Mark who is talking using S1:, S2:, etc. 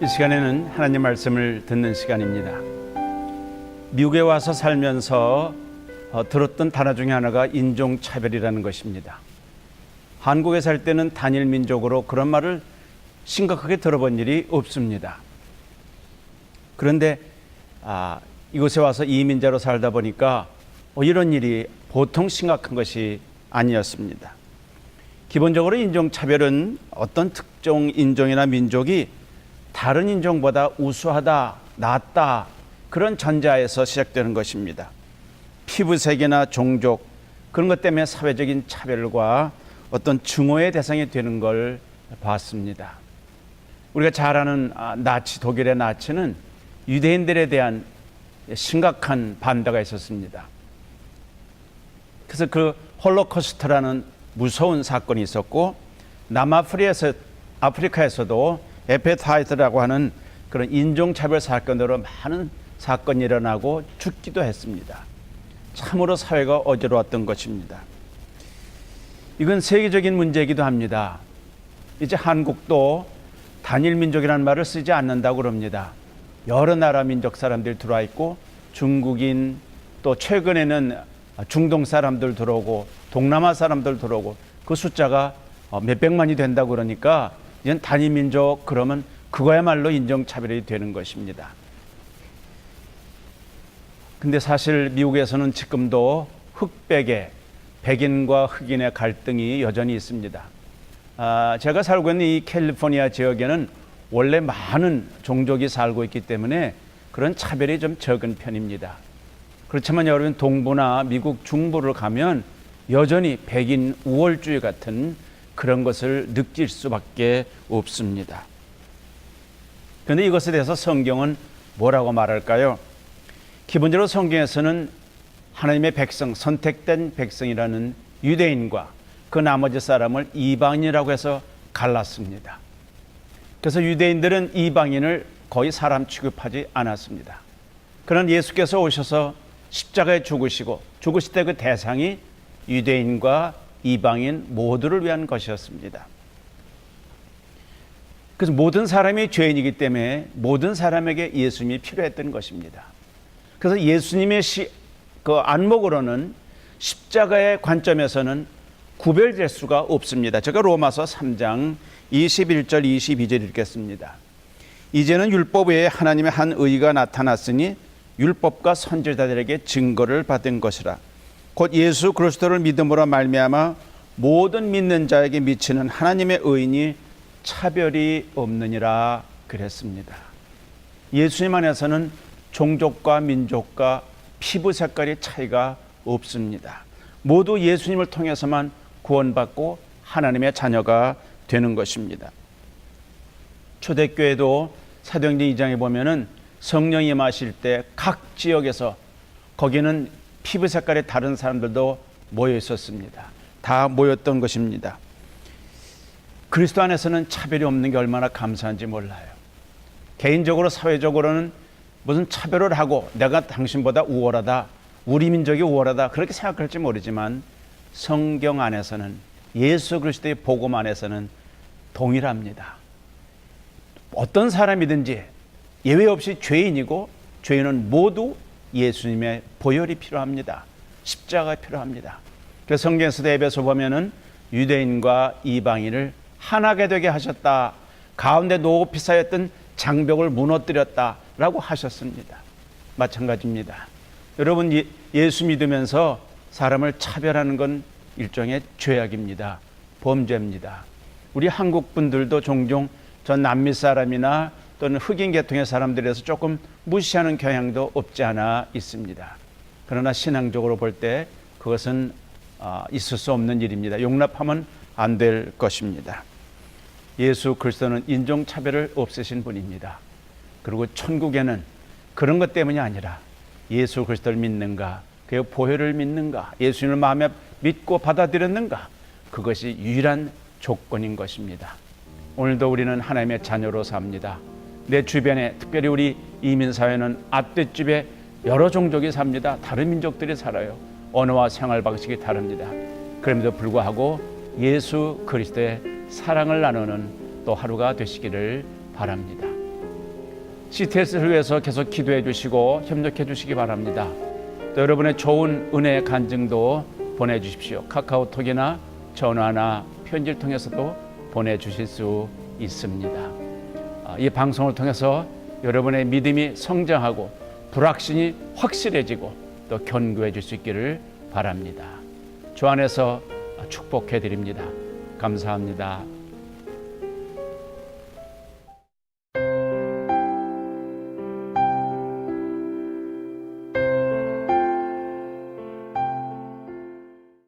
S1: 이 시간에는 하나님 말씀을 듣는 시간입니다. 미국에 와서 살면서 들었던 단어 중에 하나가 인종차별이라는 것입니다. 한국에 살 때는 단일 민족으로 그런 말을 심각하게 들어본 일이 없습니다. 그런데 이곳에 와서 이민자로 살다 보니까 이런 일이 보통 심각한 것이 아니었습니다. 기본적으로 인종차별은 어떤 특정 인종이나 민족이 다른 인종보다 우수하다, 낫다 그런 전제하에서 시작되는 것입니다. 피부색이나 종족 그런 것 때문에 사회적인 차별과 어떤 증오의 대상이 되는 걸 봤습니다. 우리가 잘 아는 나치, 독일의 나치는 유대인들에 대한 심각한 반대가 있었습니다. 그래서 그 홀로코스트라는 무서운 사건이 있었고 남아프리카에서도 에페타이트라고 하는 그런 인종차별 사건으로 많은 사건이 일어나고 죽기도 했습니다. 참으로 사회가 어지러웠던 것입니다. 이건 세계적인 문제이기도 합니다. 이제 한국도 단일 민족이라는 말을 쓰지 않는다고 그럽니다. 여러 나라 민족 사람들이 들어와 있고 중국인 또 최근에는 중동 사람들 들어오고 동남아 사람들 들어오고 그 숫자가 몇백만이 된다고 그러니까 이건 단일 민족 그러면 그거야말로 인종차별이 되는 것입니다. 근데 사실 미국에서는 지금도 흑백의 백인과 흑인의 갈등이 여전히 있습니다. 제가 살고 있는 이 캘리포니아 지역에는 원래 많은 종족이 살고 있기 때문에 그런 차별이 좀 적은 편입니다. 그렇지만 여러분 동부나 미국 중부를 가면 여전히 백인 우월주의 같은 그런 것을 느낄 수밖에 없습니다. 그런데 이것에 대해서 성경은 뭐라고 말할까요? 기본적으로 성경에서는 하나님의 백성, 선택된 백성이라는 유대인과 그 나머지 사람을 이방인이라고 해서 갈랐습니다. 그래서 유대인들은 이방인을 거의 사람 취급하지 않았습니다. 그러나 예수께서 오셔서 십자가에 죽으시고 죽으실 때 그 대상이 유대인과 이방인 모두를 위한 것이었습니다. 그래서 모든 사람이 죄인이기 때문에 모든 사람에게 예수님이 필요했던 것입니다. 그래서 예수님의 그 안목으로는 십자가의 관점에서는 구별될 수가 없습니다. 제가 로마서 3장 21절 22절 읽겠습니다. 이제는 율법 외에 하나님의 한 의가 나타났으니 율법과 선지자들에게 증거를 받은 것이라. 곧 예수 그리스도를 믿음으로 말미암아 모든 믿는 자에게 미치는 하나님의 의인이 차별이 없느니라 그랬습니다. 예수님 안에서는 종족과 민족과 피부 색깔의 차이가 없습니다. 모두 예수님을 통해서만 구원받고 하나님의 자녀가 되는 것입니다. 초대교회도 사도행전 2장에 보면은 성령이 임하실 때 각 지역에서 거기는 피부 색깔의 다른 사람들도 모여 있었습니다. 다 모였던 것입니다. 그리스도 안에서는 차별이 없는 게 얼마나 감사한지 몰라요. 개인적으로 사회적으로는 무슨 차별을 하고 내가 당신보다 우월하다, 우리 민족이 우월하다 그렇게 생각할지 모르지만 성경 안에서는 예수 그리스도의 복음 안에서는 동일합니다. 어떤 사람이든지 예외 없이 죄인이고 죄인은 모두 예수님의 보혈이 필요합니다. 십자가가 필요합니다. 그래서 성경에서도 에베소 보면은 유대인과 이방인을 하나게 되게 하셨다. 가운데 높이 쌓였던 장벽을 무너뜨렸다라고 하셨습니다. 마찬가지입니다. 여러분 예수 믿으면서 사람을 차별하는 건 일종의 죄악입니다. 범죄입니다. 우리 한국 분들도 종종 전 남미 사람이나 또는 흑인 계통의 사람들에서 조금 무시하는 경향도 없지 않아 있습니다. 그러나 신앙적으로 볼 때 그것은 있을 수 없는 일입니다. 용납하면 안 될 것입니다. 예수 그리스도는 인종차별을 없애신 분입니다. 그리고 천국에는 그런 것 때문이 아니라 예수 그리스도를 믿는가, 그의 보혈을 믿는가, 예수님을 마음에 믿고 받아들였는가, 그것이 유일한 조건인 것입니다. 오늘도 우리는 하나님의 자녀로 삽니다. 내 주변에 특별히 우리 이민사회는 앞뒷집에 여러 종족이 삽니다. 다른 민족들이 살아요. 언어와 생활 방식이 다릅니다. 그럼에도 불구하고 예수 그리스도의 사랑을 나누는 또 하루가 되시기를 바랍니다. CTS를 위해서 계속 기도해 주시고 협력해 주시기 바랍니다. 또 여러분의 좋은 은혜 간증도 보내주십시오. 카카오톡이나 전화나 편지를 통해서도 보내주실 수 있습니다. 이 방송을 통해서 여러분의 믿음이 성장하고 불확신이 확실해지고 또 견고해질 수 있기를 바랍니다. 주 안에서 축복해 드립니다. 감사합니다.